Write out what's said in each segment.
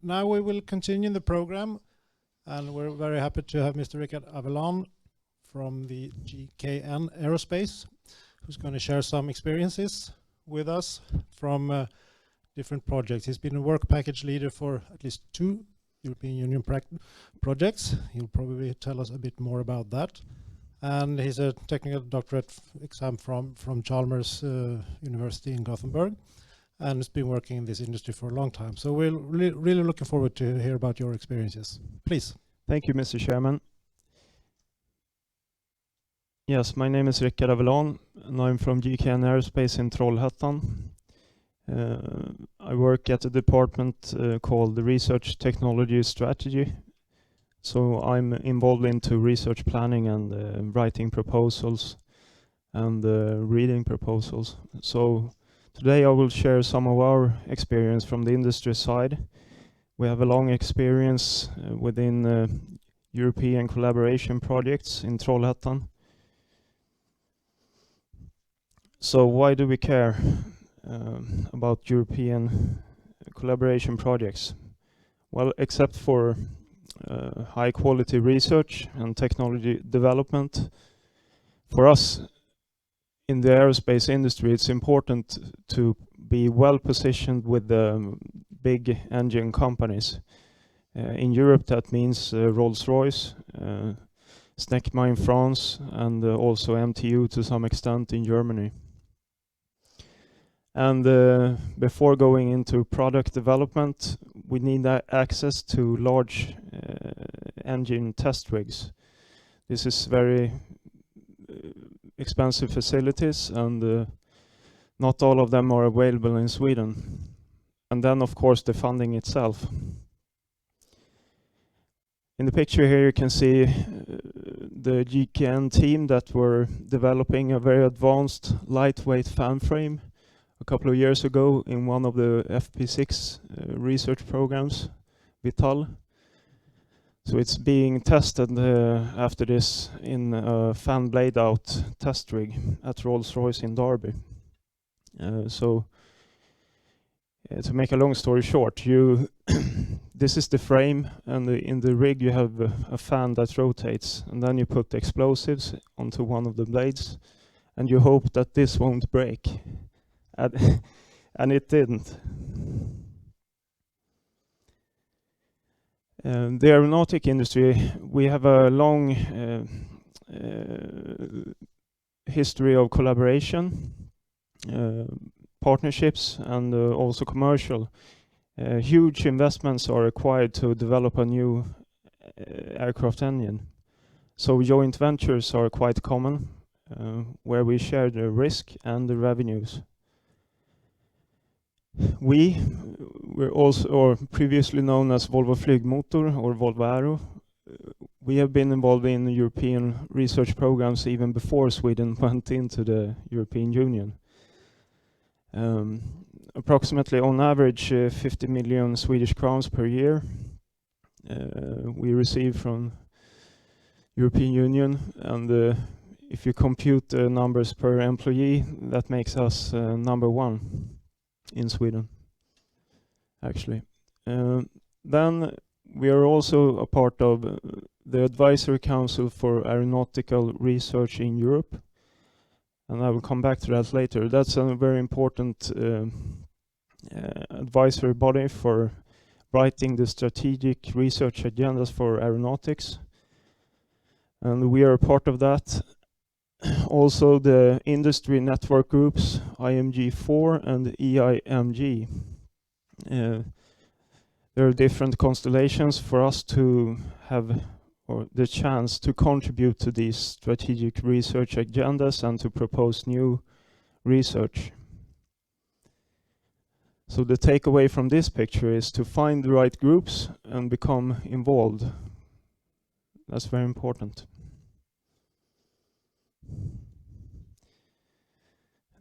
now we will continue the program, and we're very happy to have Mr. Richard Avellan from the GKN Aerospace, who's going to share some experiences with us from different projects. He's been a work package leader for at least 2 European Union projects. He'll probably tell us a bit more about that. And he's a technical doctorate exam from Chalmers University in Gothenburg, and has been working in this industry for a long time. So we're really looking forward to hear about your experiences. Please. Thank you, Mr. Chairman. Yes, my name is Richard Avellan, and I'm from GKN Aerospace in Trollhättan. I work at a department called the Research Technology Strategy. So I'm involved into research planning and writing proposals and reading proposals. So today I will share some of our experience from the industry side. We have a long experience within European collaboration projects in Trollhättan. So why do we care about European collaboration projects? Well, except for high quality research and technology development, for us in the aerospace industry, it's important to be well positioned with the big engine companies. In Europe, that means Rolls-Royce, Snecma in France, and also MTU to some extent in Germany. And before going into product development, we need access to large engine test rigs. This is very expensive facilities, and not all of them are available in Sweden. And then, of course, the funding itself. In the picture here, you can see the GKN team that were developing a very advanced lightweight fan frame a couple of years ago in one of the FP6 research programs, Vital. So it's being tested after this in a fan blade out test rig at Rolls-Royce in Derby. To make a long story short, this is the frame, and in the rig you have a fan that rotates, and then you put explosives onto one of the blades, and you hope that this won't break. And it didn't. The aeronautic industry, we have a long history of collaboration, partnerships, and also commercial. Huge investments are required to develop a new aircraft engine. So joint ventures are quite common, where we share the risk and the revenues. We were also, or previously known as Volvo Flygmotor or Volvo Aero, we have been involved in European research programs even before Sweden went into the European Union. Approximately on average 50 million Swedish crowns per year we receive from European Union, and if you compute the numbers per employee, that makes us number 1 in Sweden, actually. Then we are also a part of the Advisory Council for Aeronautical Research in Europe, and I will come back to that later. That's a very important advisory body for writing the strategic research agendas for aeronautics, and we are a part of that. Also the industry network groups IMG4 and EIMG. There are different constellations for us to have the chance to contribute to these strategic research agendas and to propose new research. So the takeaway from this picture is to find the right groups and become involved. That's very important.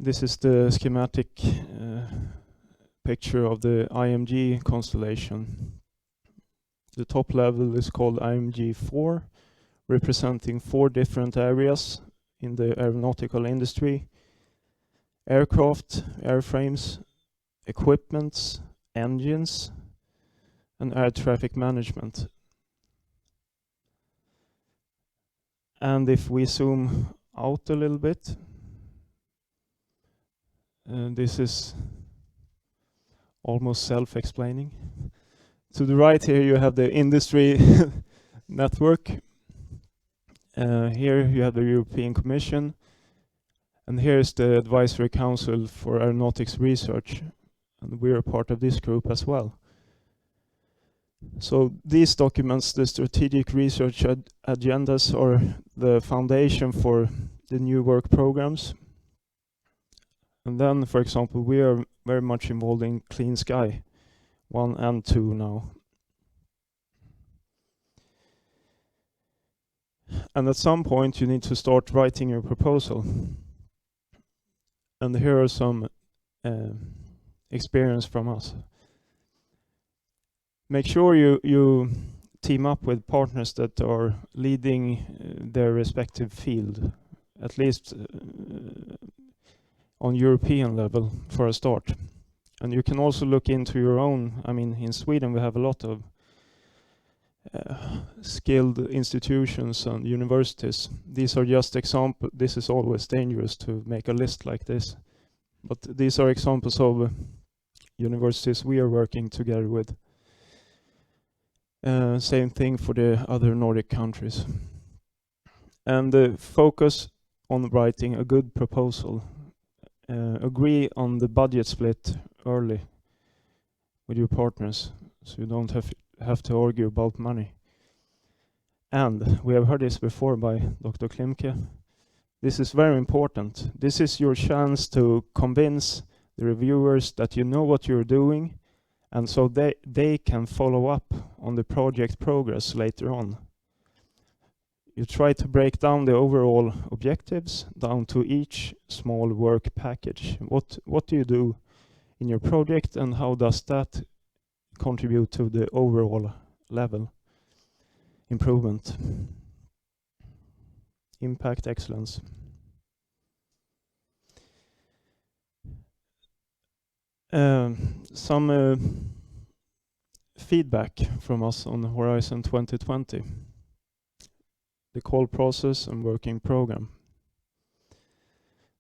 This is the schematic picture of the IMG constellation. The top level is called IMG4, representing 4 different areas in the aeronautical industry: aircraft, airframes, equipments, engines, and air traffic management. And if we zoom out a little bit, this is almost self-explaining. To the right here you have the industry network. Here you have the European Commission, and here is the Advisory Council for Aeronautics Research, and we're a part of this group as well. So these documents, the strategic research agendas, are the foundation for the new work programs. And then, for example, we are very much involved in Clean Sky 1 and 2 now. And at some point you need to start writing your proposal. And here are some experience from us. Make sure you team up with partners that are leading their respective field, at least on European level for a start. And you can also look into your own. I mean, in Sweden we have a lot of skilled institutions and universities. These are just examples. This is always dangerous to make a list like this, but these are examples of universities we are working together with. Same thing for the other Nordic countries. And focus on writing a good proposal. Agree on the budget split early with your partners, so you don't have to argue about money. And we have heard this before by Dr. Klimke. This is very important. This is your chance to convince the reviewers that you know what you're doing, and so they can follow up on the project progress later on. You try to break down the overall objectives down to each small work package. What do you do in your project, and how does that contribute to the overall level improvement? Impact excellence. Some feedback from us on Horizon 2020. The call process and working program.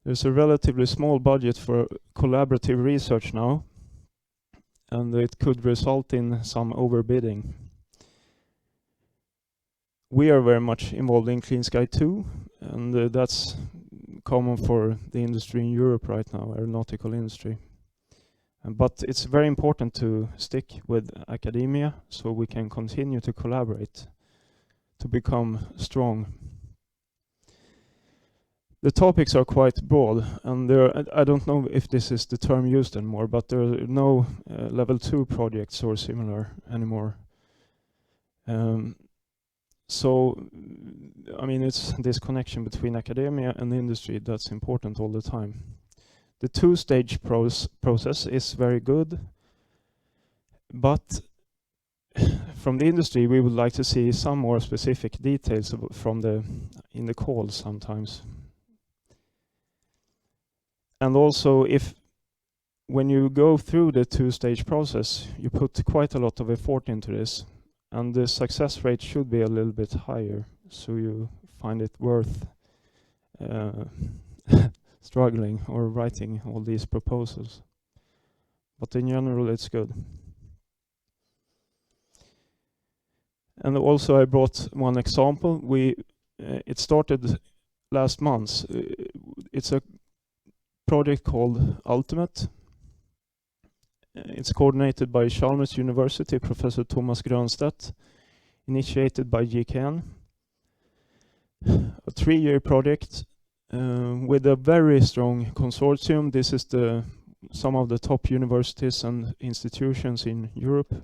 There's a relatively small budget for collaborative research now, and it could result in some overbidding. We are very much involved in Clean Sky 2, and that's common for the industry in Europe right now, aeronautical industry. But it's very important to stick with academia so we can continue to collaborate to become strong. The topics are quite broad, and I don't know if this is the term used anymore, but there are no level 2 projects or similar anymore. So, I mean, it's this connection between academia and industry that's important all the time. The two-stage process is very good, but from the industry we would like to see some more specific details in the calls sometimes. And also, when you go through the two-stage process, you put quite a lot of effort into this, and the success rate should be a little bit higher, so you find it worth struggling or writing all these proposals. But in general, it's good. And also, I brought one example. It started last month. It's a project called Ultimate. It's coordinated by Chalmers University, Professor Thomas Grönstedt, initiated by GKN. A 3-year project with a very strong consortium. This is some of the top universities and institutions in Europe.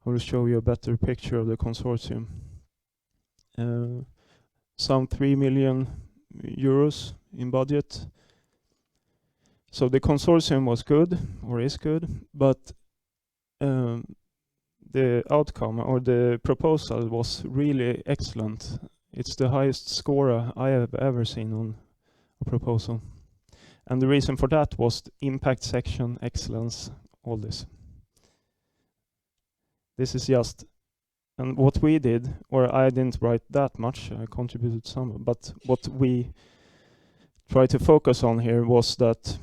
I will show you a better picture of the consortium. Some 3 million euros in budget. So the consortium was good, or is good, but the outcome or the proposal was really excellent. It's the highest score I have ever seen on a proposal. And the reason for that was the impact section, excellence, all this. This is just, and what we did, or I didn't write that much, I contributed some, but what we tried to focus on here was that,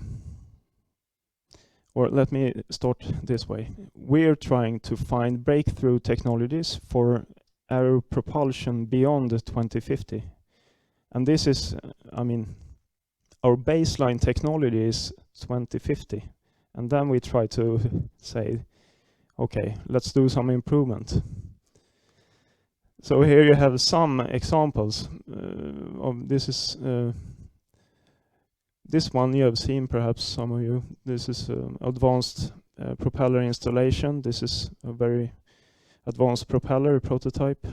or let me start this way. We're trying to find breakthrough technologies for aero propulsion beyond 2050. And this is, our baseline technology is 2050. And then we try to say, okay, let's do some improvement. So here you have some examples of this. This one you have seen, perhaps some of you. This is advanced propeller installation. This is a very advanced propeller prototype.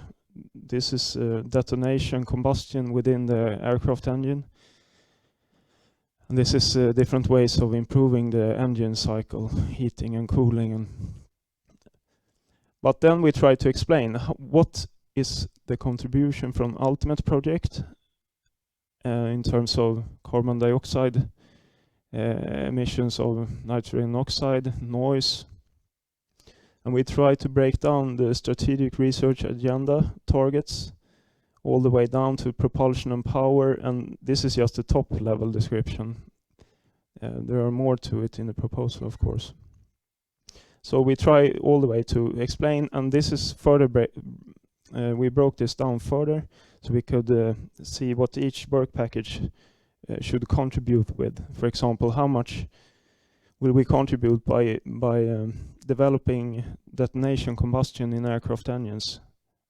This is detonation combustion within the aircraft engine. And this is different ways of improving the engine cycle, heating and cooling. But then we try to explain what is the contribution from Ultimate project in terms of carbon dioxide, emissions of nitrogen oxide, noise. And we try to break down the strategic research agenda targets all the way down to propulsion and power, and this is just the top level description. There are more to it in the proposal, of course. So we try all the way to explain, and this is further we broke this down further so we could see what each work package should contribute with. For example, how much will we contribute by developing detonation combustion in aircraft engines?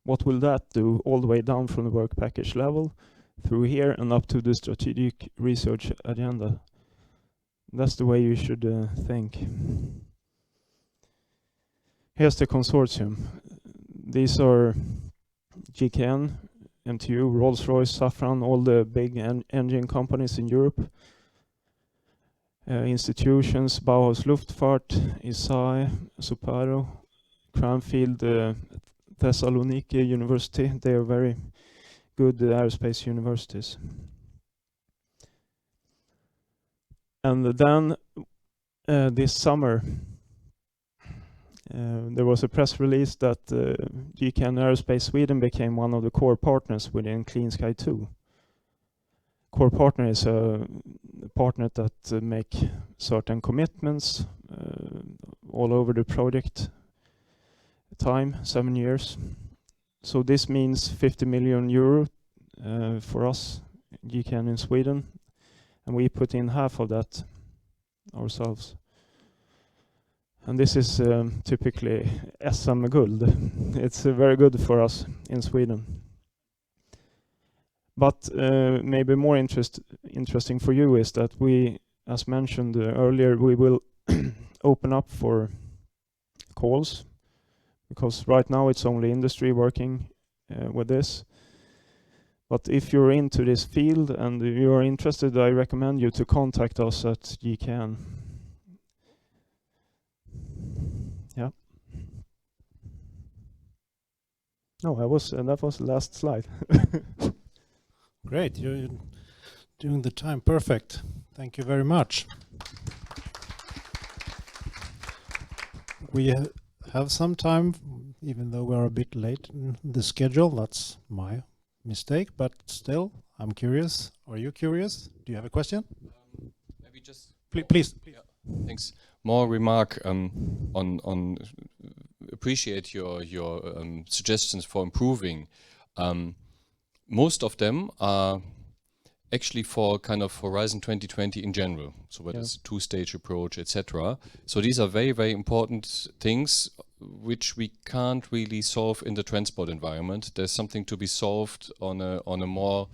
What will that do all the way down from the work package level through here and up to the strategic research agenda? That's the way you should think. Here's the consortium. These are GKN, MTU, Rolls-Royce, Safran, all the big engine companies in Europe. Institutions, Bauhaus Luftfahrt, ISAE, Suparo, Cranfield, Thessaloniki University. They are very good aerospace universities. And then this summer, there was a press release that GKN Aerospace Sweden became one of the core partners within Clean Sky 2. Core partner is a partner that make certain commitments all over the project time, 7 years. So this means 50 million euro for us, GKN in Sweden, and we put in half of that ourselves. And this is typically SM Guld. It's very good for us in Sweden. But maybe more interesting for you is that we, as mentioned earlier, we will open up for calls, because right now it's only industry working with this. But if you're into this field and you're interested, I recommend you to contact us at GKN. Yeah. No, that was the last slide. Great, you're doing the time perfect. Thank you very much. We have some time, even though we're a bit late in the schedule. That's my mistake, but still, I'm curious. Are you curious? Do you have a question? Maybe just please. Yeah, thanks. More remark on appreciate your suggestions for improving. Most of them are actually for kind of Horizon 2020 in general. So whether it's a two-stage approach, etc. So these are very, very important things which we can't really solve in the transport environment. There's something to be solved on a more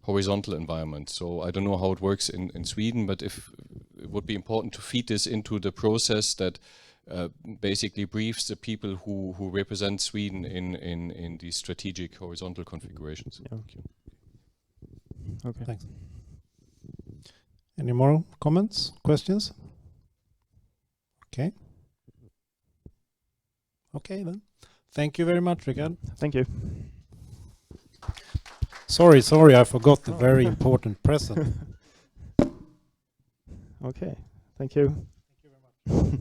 horizontal environment. So I don't know how it works in Sweden, but if it would be important to feed this into the process that basically briefs the people who represent Sweden in these strategic horizontal configurations. Yeah. Thank you. Okay. Thanks. Any more comments, questions? Okay. Okay then. Thank you very much, Rickard. Thank you. Sorry, I forgot the very important present. Okay. Thank you. Thank you very much.